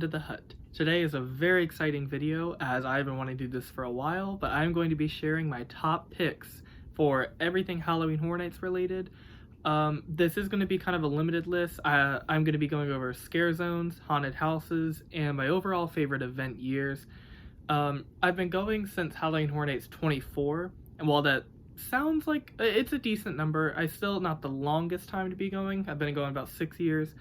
to the hut. Today is a very exciting video as I've been wanting to do this for a while, but I'm going to be sharing my top picks for everything Halloween Horror Nights related. This is going to be kind of a limited list. I'm going to be going over Scarezones, haunted houses, and my overall favorite event years. I've been going since Halloween Horror Nights 24, and while that sounds like it's a decent number, I still not the longest time to be going. I've been going about 6 years.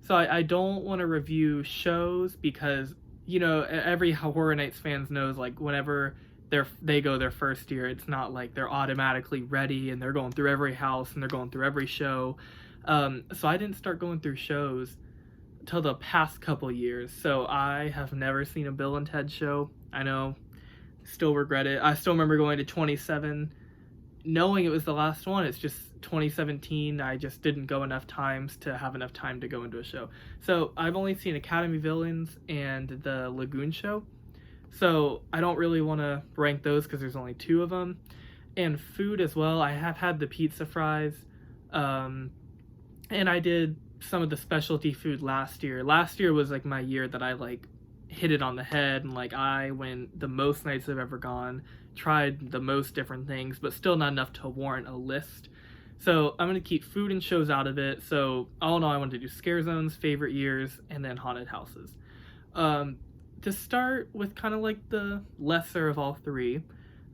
So I don't want to review shows because, you know, every Horror Nights fans knows, like, whenever they go their first year, it's not like they're automatically ready and they're going through every house and they're going through every show. So I didn't start going through shows till the past couple years. So I have never seen a Bill and Ted show. I know, still regret it. I still remember going to 27, knowing it was the last one. It's just 2017, I just didn't go enough times to have enough time to go into a show. So I've only seen Academy Villains and the Lagoon show. So I don't really want to rank those because there's only 2 of them. And food as well, I have had the pizza fries. And I did some of the specialty food last year. Last year was like my year that I like hit it on the head, and like I went the most nights I've ever gone, tried the most different things, but still not enough to warrant a list. So I'm going to keep food and shows out of it. So all in all, I wanted to do Scare Zones, favorite years, and then haunted houses. To start with kind of like the lesser of all 3,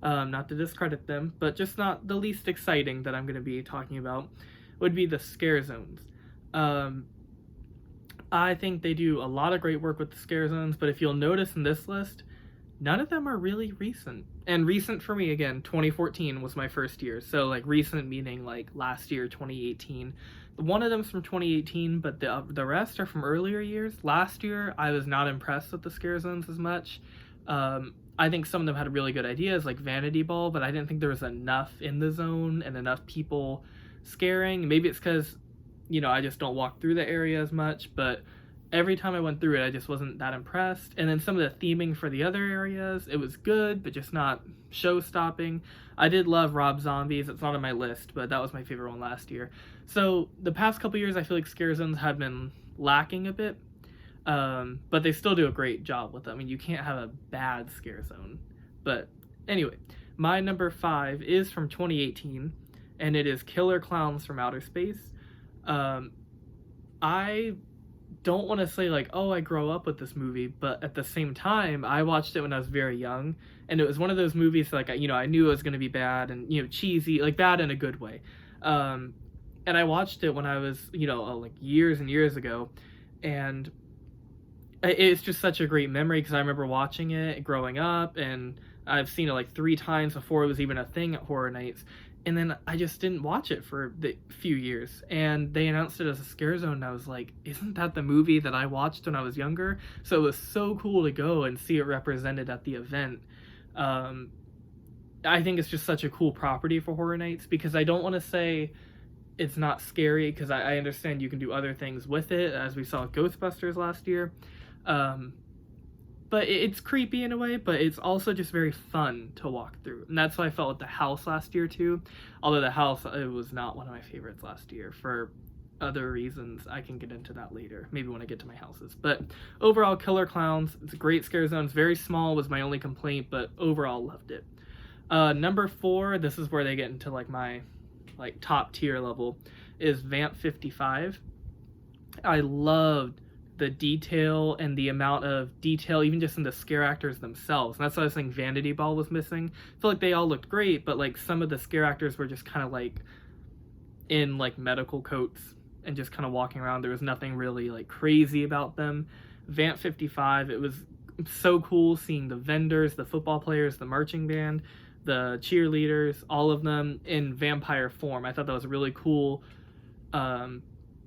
not to discredit them, but just not the least exciting that I'm going to be talking about, would be the Scare Zones. I think they do a lot of great work with the Scare Zones, but if you'll notice in this list, none of them are really recent. And recent for me, again, 2014 was my first year. So like recent meaning like last year, 2018. One of them's from 2018, but the rest are from earlier years. Last year, I was not impressed with the Scare Zones as much. I think some of them had really good ideas like Vanity Ball, but I didn't think there was enough in the zone and enough people scaring. Maybe it's because, you know, I just don't walk through the area as much, but every time I went through it, I just wasn't that impressed. And then some of the theming for the other areas, it was good, but just not show-stopping. I did love Rob Zombies. It's not on my list, but that was my favorite one last year. So the past couple years, I feel like Scare Zones have been lacking a bit, but they still do a great job with them. I mean, you can't have a bad Scare Zone. But anyway, my number 5 is from 2018, and it is Killer Clowns from Outer Space. I don't want to say like, oh, I grow up with this movie, but at the same time, I watched it when I was very young, and it was one of those movies like, you know, I knew it was going to be bad and, you know, cheesy, like bad in a good way. And I watched it when I was, you know, like years and years ago, and it's just such a great memory because I remember watching it growing up, and I've seen it like 3 times before it was even a thing at Horror Nights. And then I just didn't watch it for the few years. And they announced it as a Scare Zone, and I was like, isn't that the movie that I watched when I was younger? So it was so cool to go and see it represented at the event. I think it's just such a cool property for Horror Nights, because I don't want to say it's not scary, because I understand you can do other things with it, as we saw with Ghostbusters last year. But it's creepy in a way, but it's also just very fun to walk through. And that's what I felt with the house last year too. Although the house, it was not one of my favorites last year for other reasons. I can get into that later, maybe when I get to my houses. But overall, Killer Clowns, it's a great Scare Zone. It's very small was my only complaint, but overall loved it. Number 4, this is where they get into like my like top tier level, is Vamp 55. I loved the detail and the amount of detail, even just in the scare actors themselves. And that's why I was saying Vanity Ball was missing. I feel like they all looked great, but like some of the scare actors were just kind of like in like medical coats and just kind of walking around. There was nothing really like crazy about them. Vamp 55, it was so cool seeing the vendors, the football players, the marching band, the cheerleaders, all of them in vampire form. I thought that was a really cool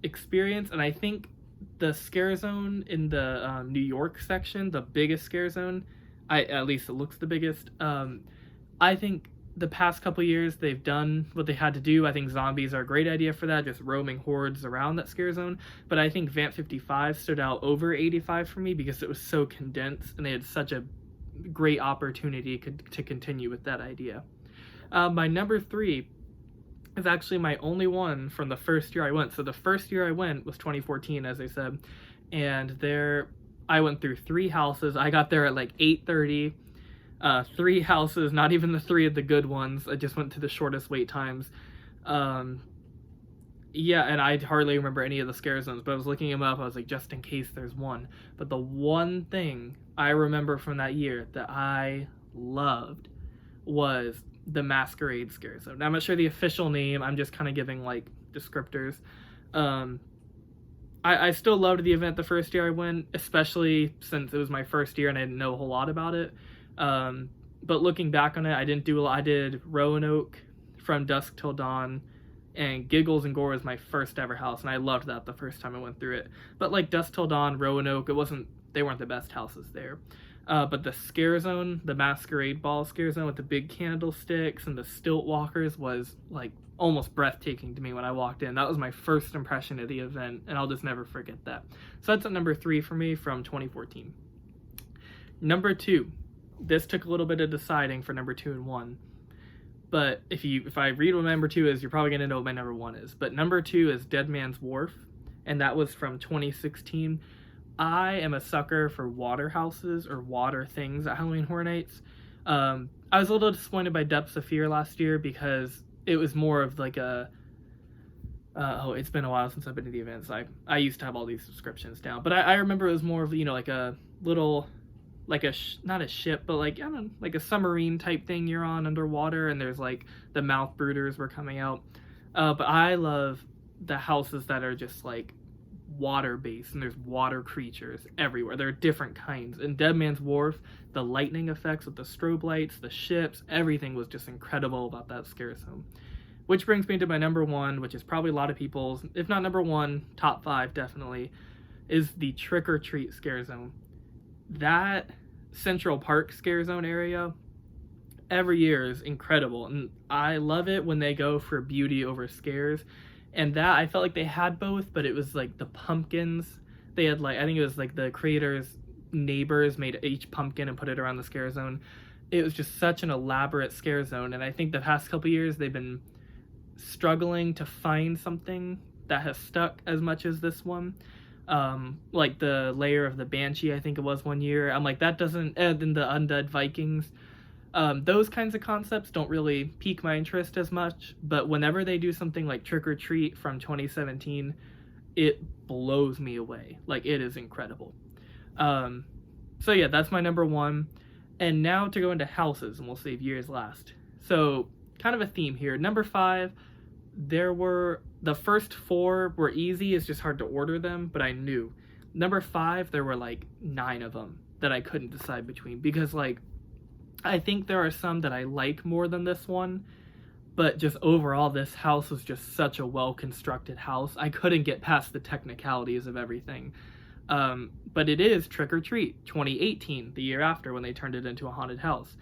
experience. And I think the Scare Zone in the New York section, the biggest Scare Zone, at least it looks the biggest, I think the past couple years they've done what they had to do. I think zombies are a great idea for that, just roaming hordes around that Scare Zone. But I think Vamp 55 stood out over 85 for me because it was so condensed and they had such a great opportunity to continue with that idea. My number 3 is actually my only one from the first year I went. So the first year I went was 2014, as I said, and there I went through 3 houses. I got there at like 8:30. 3 houses, not even the 3 of the good ones. I just went to the shortest wait times. Yeah, and I hardly remember any of the scare zones, but I was looking them up. I was like, just in case there's one. But the one thing I remember from that year that I loved was the Masquerade Scare Zone. Now, I'm not sure the official name. I'm just kind of giving like descriptors. I still loved the event the first year I went, especially since it was my first year and I didn't know a whole lot about it. But looking back on it, I didn't do a lot. I did Roanoke, From Dusk Till Dawn, and Giggles and Gore was my first ever house, and I loved that the first time I went through it. But like Dusk Till Dawn, Roanoke, they weren't the best houses there. But the Scare Zone, the Masquerade Ball Scare Zone with the big candlesticks and the stilt walkers was like almost breathtaking to me when I walked in. That was my first impression of the event, and I'll just never forget that. So that's at number 3 for me from 2014. Number 2. This took a little bit of deciding for number 2 and 1. But if I read what my number 2 is, you're probably going to know what my number 1 is. But number 2 is Dead Man's Wharf, and that was from 2016. I am a sucker for water houses or water things at Halloween Horror Nights. I was a little disappointed by Depths of Fear last year because it was more of like a... it's been a while since I've been to the events. I used to have all these subscriptions down. But I remember it was more of, like a little... like not a ship, but like, I don't know, like a submarine type thing you're on underwater, and there's like the mouth brooders were coming out. But I love the houses that are just like water based, and there's water creatures everywhere. There are different kinds. In Dead Man's Wharf, the lightning effects with the strobe lights, the ships, everything was just incredible about that scare zone. Which brings me to my number 1, which is probably a lot of people's, if not number 1, top 5 definitely, is the Trick or Treat Scare Zone. That Central Park Scare Zone area every year is incredible, and I love it when they go for beauty over scares. And that, I felt like they had both, but it was like the pumpkins. They had like, I think it was like the creators' neighbors made each pumpkin and put it around the scare zone. It was just such an elaborate scare zone, and I think the past couple years they've been struggling to find something that has stuck as much as this one. Like the layer of the Banshee, I think it was one year. I'm like, that doesn't, and then the Undead Vikings. Those kinds of concepts don't really pique my interest as much, but whenever they do something like Trick or Treat from 2017, it blows me away. Like, it is incredible. So yeah, that's my number 1. And now to go into houses, and we'll save years last. So, kind of a theme here. Number 5, the first 4 were easy, it's just hard to order them, but I knew. Number 5, there were like 9 of them that I couldn't decide between, because like, I think there are some that I like more than this one, but just overall, this house was just such a well-constructed house. I couldn't get past the technicalities of everything. But it is Trick or Treat 2018, the year after, when they turned it into a haunted house.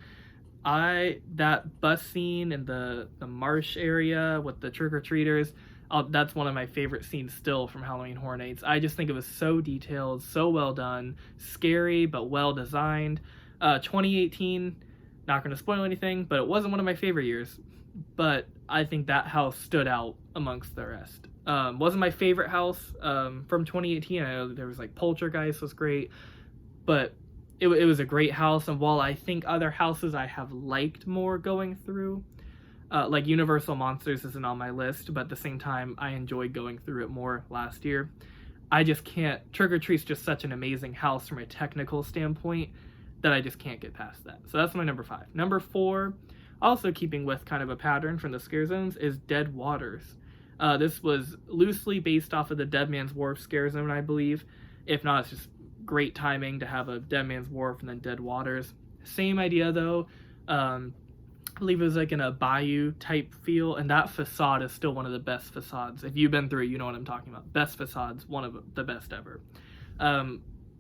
That bus scene in the marsh area with the trick-or-treaters, that's one of my favorite scenes still from Halloween Horror Nights. I just think it was so detailed, so well done, scary but well designed. 2018, not going to spoil anything, but it wasn't one of my favorite years. But I think that house stood out amongst the rest. Wasn't my favorite house from 2018. I know there was like Poltergeist was great, but it was a great house. And while I think other houses I have liked more going through, like Universal Monsters isn't on my list, but at the same time, I enjoyed going through it more last year. I just can't, Trick or Treat's just such an amazing house from a technical standpoint that I just can't get past that. So that's my number 5. Number 4, also keeping with kind of a pattern from the Scare Zones, is Dead Waters. This was loosely based off of the Dead Man's Wharf Scare Zone, I believe. If not, it's just great timing to have a Dead Man's Wharf and then Dead Waters. Same idea though. I believe it was like in a bayou type feel, and that facade is still one of the best facades. If you've been through it, you know what I'm talking about. Best facades, one of the best ever.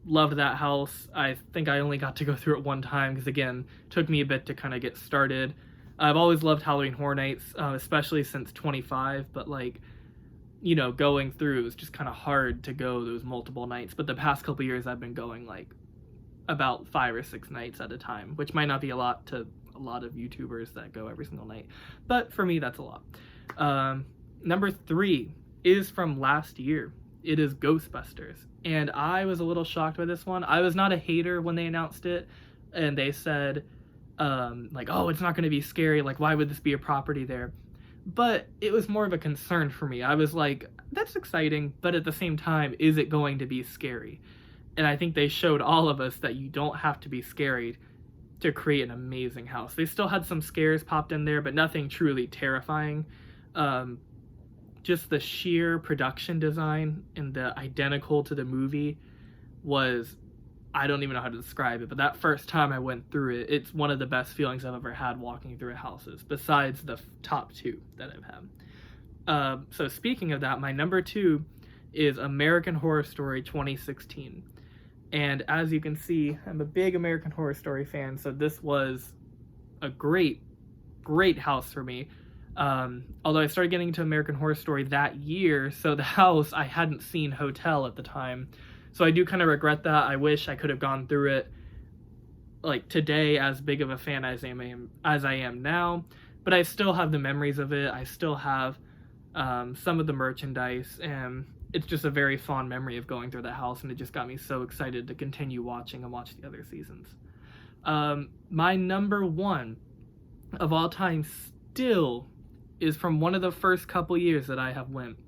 Loved that house. I think I only got to go through it one time because, again, it took me a bit to kind of get started. I've always loved Halloween Horror Nights, especially since 25, but like, going through, it was just kind of hard to go those multiple nights. But the past couple years, I've been going like about 5 or 6 nights at a time, which might not be a lot to a lot of YouTubers that go every single night, but for me, that's a lot. Number 3 is from last year. It is Ghostbusters. And I was a little shocked by this one. I was not a hater when they announced it, and they said, like, oh, it's not going to be scary. Like, why would this be a property there? But it was more of a concern for me. I was like, that's exciting, but at the same time, is it going to be scary? And I think they showed all of us that you don't have to be scared to create an amazing house. They still had some scares popped in there, but nothing truly terrifying. Just the sheer production design and the identical to the movie was, I don't even know how to describe it, but that first time I went through it, it's one of the best feelings I've ever had walking through houses, besides the top two that I've had. So speaking of that, my number 2 is American Horror Story 2016. And as you can see, I'm a big American Horror Story fan, so this was a great house for me. Although I started getting into American Horror Story that year, so the house, I hadn't seen Hotel at the time. So I do kind of regret that. I wish I could have gone through it like today, as big of a fan as I am now. But I still have the memories of it. I still have some of the merchandise, and it's just a very fond memory of going through the house, and it just got me so excited to continue watching and watch the other seasons. My number 1 of all time still is from one of the first couple years that I have went.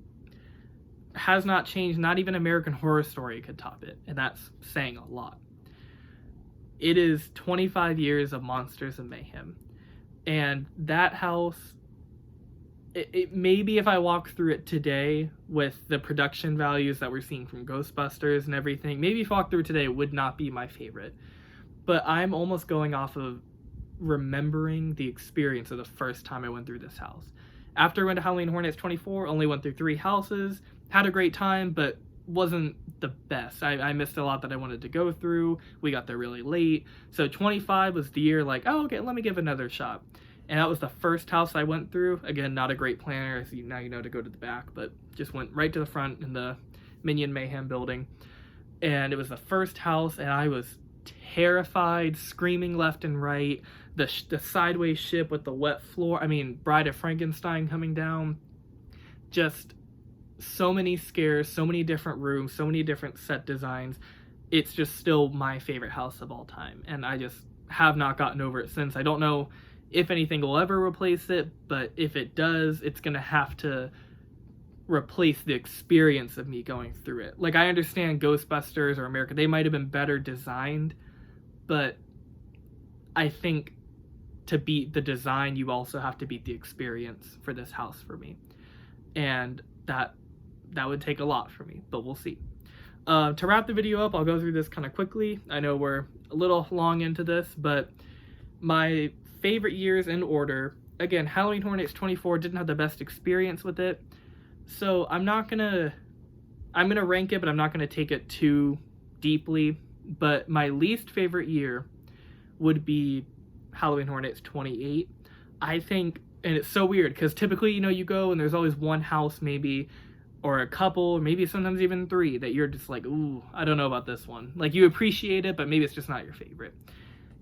Has not changed. Not even American Horror Story could top it, and that's saying a lot. It is 25 years of Monsters and Mayhem, and that house, it maybe if I walk through it today with the production values that we're seeing from Ghostbusters and everything, maybe if I walk through it today, it would not be my favorite. But I'm almost going off of remembering the experience of the first time I went through this house. After I went to Halloween Horror Nights 24, only went through 3 houses, had a great time, but wasn't the best. I missed a lot that I wanted to go through. We got there really late. So 25 was the year like, oh, okay, let me give another shot. And that was the first house I went through. Again, not a great planner, so now you know to go to the back, but just went right to the front in the Minion Mayhem building. And it was the first house, and I was terrified, screaming left and right. The sideways ship with the wet floor. I mean, Bride of Frankenstein coming down. Just so many scares, so many different rooms, so many different set designs. It's just still my favorite house of all time, and I just have not gotten over it since. I don't know if anything will ever replace it, but if it does, it's gonna have to replace the experience of me going through it. Like, I understand Ghostbusters or America, they might have been better designed, but I think to beat the design, you also have to beat the experience for this house for me. And that would take a lot for me, but we'll see. To wrap the video up, I'll go through this kind of quickly. I know we're a little long into this, but my favorite years in order, again, Halloween Horror Nights 24 didn't have the best experience with it, so I'm gonna rank it, but I'm not gonna take it too deeply. But my least favorite year would be Halloween Horror Nights 28. I think, and it's so weird, because typically, you know, you go and there's always one house maybe, or a couple, or maybe sometimes even 3, that you're just like, ooh, I don't know about this one. Like, you appreciate it, but maybe it's just not your favorite.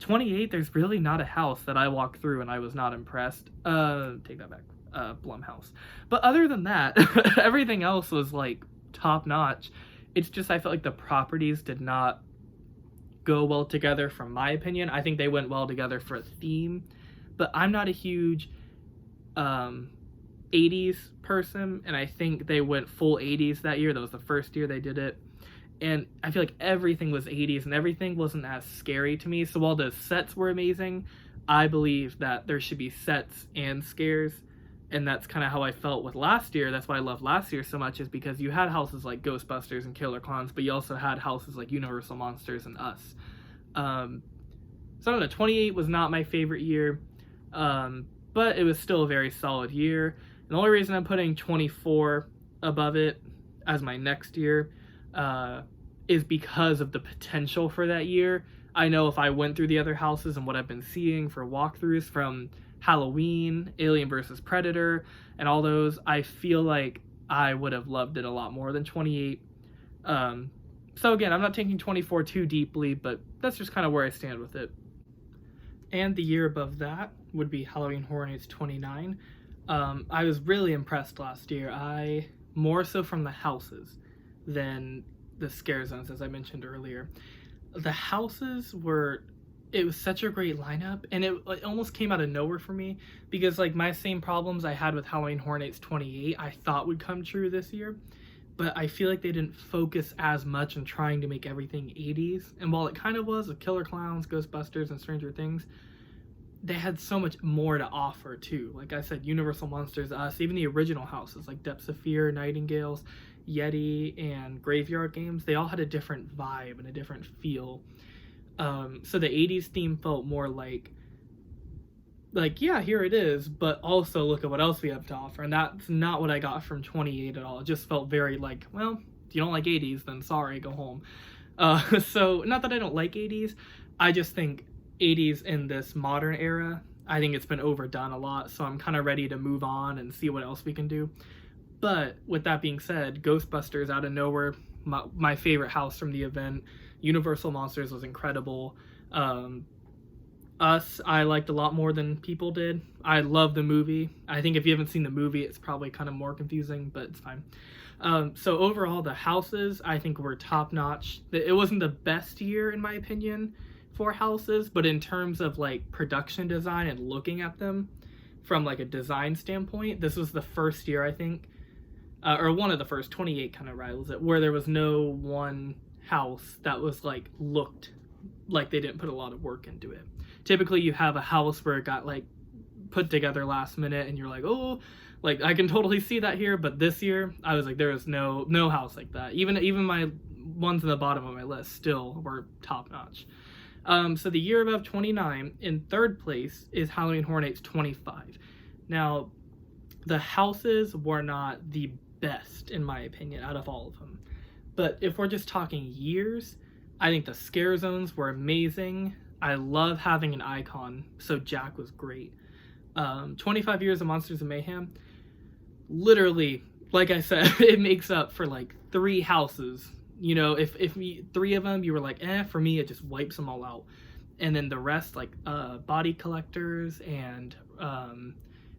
28, there's really not a house that I walked through and I was not impressed. Take that back. Blumhouse. But other than that, everything else was like top notch. It's just, I felt like the properties did not go well together from my opinion. I think they went well together for a theme, but I'm not a huge 80s person, and I think they went full 80s that year. That was the first year they did it, and I feel like everything was 80s and everything wasn't as scary to me. So while the sets were amazing, I believe that there should be sets and scares, and that's kind of how I felt with last year. That's why I love last year so much, is because you had houses like Ghostbusters and Killer Clowns, but you also had houses like Universal Monsters and Us. So I don't know, 28 was not my favorite year, but it was still a very solid year. And the only reason I'm putting 24 above it as my next year is because of the potential for that year. I know if I went through the other houses and what I've been seeing for walkthroughs from Halloween, Alien vs. Predator, and all those, I feel like I would have loved it a lot more than 28. So again, I'm not taking 24 too deeply, but that's just kind of where I stand with it. And the year above that would be Halloween Horror Nights 29. I was really impressed last year. More so from the houses than the Scarezones, as I mentioned earlier. The houses were, it was such a great lineup, and it almost came out of nowhere for me, because like my same problems I had with Halloween Horror Nights 28 I thought would come true this year, but I feel like they didn't focus as much on trying to make everything 80s. And while it kind of was with Killer Clowns, Ghostbusters, and Stranger Things, they had so much more to offer too. Like I said, Universal Monsters, Us, even the original houses like Depths of Fear, Nightingales, Yeti, and Graveyard Games, they all had a different vibe and a different feel. So the 80s theme felt more like, yeah, here it is, but also look at what else we have to offer. And that's not what I got from 28 at all. It just felt very like, well, if you don't like 80s, then sorry, go home. So not that I don't like 80s, I just think 80s in this modern era, I think it's been overdone a lot, so I'm kind of ready to move on and see what else we can do. But with that being said, Ghostbusters out of nowhere, my favorite house from the event. Universal Monsters was incredible. Us, I liked a lot more than people did. I love the movie. I think if you haven't seen the movie, it's probably kind of more confusing, but it's fine. So overall, the houses, I think, were top-notch. It wasn't the best year, in my opinion, for houses, but in terms of like production design and looking at them from like a design standpoint, this was the first year, I think, or one of the first, 28 kind of rivals it, where there was no one house that was like looked like they didn't put a lot of work into it. Typically you have a house where it got like put together last minute and you're like, oh, like I can totally see that here. But this year I was like, there is no house like that. Even my ones in the bottom of my list still were top notch. So the year above 29, in third place is Halloween Horror Nights 25. Now, the houses were not the best, in my opinion, out of all of them. But if we're just talking years, I think the Scarezones were amazing. I love having an icon, so Jack was great. 25 Years of Monsters and Mayhem, literally, like I said, it makes up for like 3 houses. You know, if 3 of them you were like, for me it just wipes them all out. And then the rest, like Body Collectors and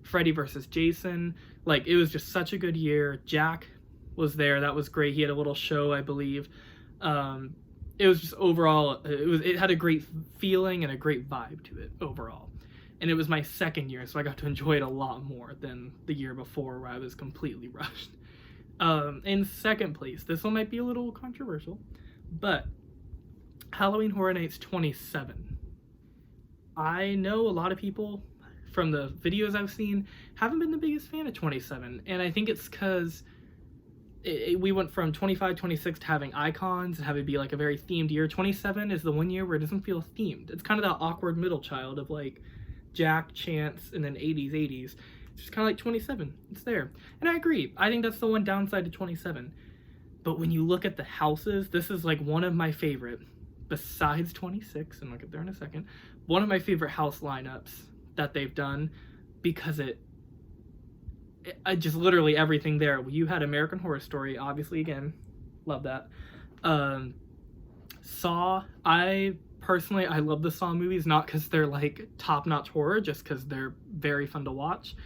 Freddy vs. Jason, like it was just such a good year. Jack was there, that was great. He had a little show, I believe. It was just overall, it had a great feeling and a great vibe to it overall. And it was my second year, so I got to enjoy it a lot more than the year before where I was completely rushed. In second place, this one might be a little controversial, but Halloween Horror Nights 27. I know a lot of people from the videos I've seen haven't been the biggest fan of 27, and I think it's because we went from 25, 26 to having icons and have it be like a very themed year. 27 is the one year where it doesn't feel themed. It's kind of that awkward middle child of like Jack, Chance, and then 80s. It's just kind of like 27. It's there. And I agree. I think that's the one downside to 27. But when you look at the houses, this is like one of my favorite, besides 26, and I'll get there in a second, one of my favorite house lineups that they've done, because I just literally everything there. You had American Horror Story, obviously, again, love that. Saw, I love the Saw movies, not because they're like top-notch horror, just because they're very fun to watch.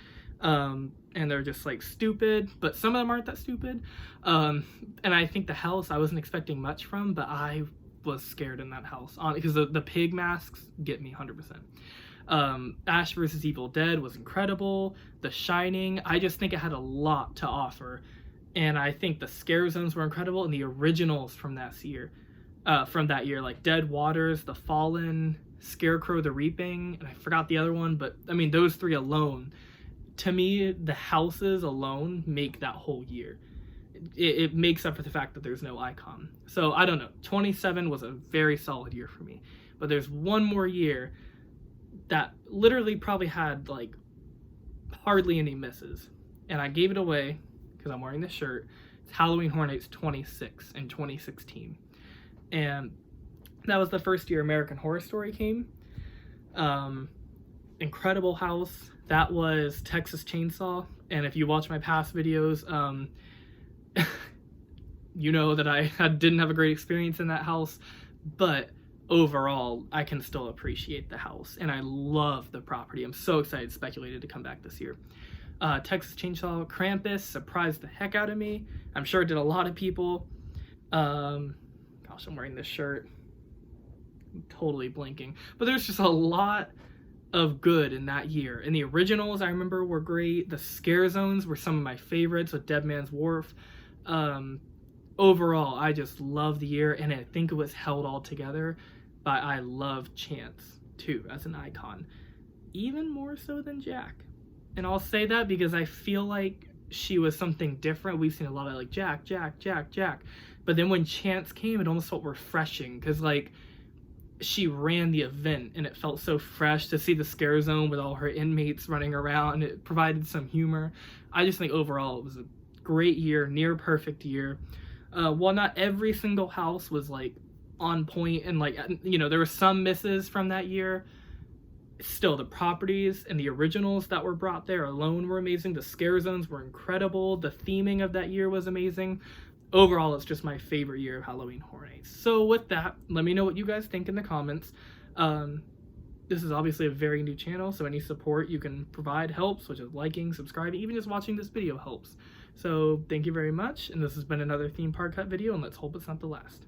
And they're just like stupid, but some of them aren't that stupid. And I think the house I wasn't expecting much from, but I was scared in that house because the pig masks get me 100%. Ash vs. Evil Dead was incredible. The Shining, I just think it had a lot to offer. And I think the Scarezones were incredible, and the originals from that year, like Dead Waters, The Fallen, Scarecrow the Reaping, and I forgot the other one, but I mean, those 3 alone, to me, the houses alone make that whole year. It makes up for the fact that there's no icon. So I don't know, 27 was a very solid year for me. But there's one more year that literally probably had like hardly any misses, and I gave it away because I'm wearing this shirt. It's Halloween Horror Nights 26 in 2016, and that was the first year American Horror Story came. Incredible house. That was Texas Chainsaw, and if you watch my past videos, you know that I didn't have a great experience in that house, but overall, I can still appreciate the house, and I love the property. I'm so excited Speculated to come back this year. Texas Chainsaw, Krampus surprised the heck out of me. I'm sure it did a lot of people. Gosh, I'm wearing this shirt. I'm totally blinking. But there's just a lot of good in that year. And the originals, I remember, were great. The Scarezones were some of my favorites with Dead Man's Wharf. Overall, I just love the year, and I think it was held all together. But I love Chance, too, as an icon. Even more so than Jack. And I'll say that because I feel like she was something different. We've seen a lot of, like, Jack. But then when Chance came, it almost felt refreshing. Because, like, she ran the event, and it felt so fresh to see the scare zone with all her inmates running around. It provided some humor. I just think overall it was a great year, near perfect year. While not every single house was like on point, and like, you know, there were some misses from that year, still the properties and the originals that were brought there alone were amazing. The scare zones were incredible. The theming of that year was amazing. Overall, it's just my favorite year of Halloween Horror Nights. So with that, let me know what you guys think in the comments. This is obviously a very new channel, so any support you can provide helps, such as liking, subscribing, even just watching this video helps. So thank you very much, and this has been another theme park cut video, and let's hope it's not the last.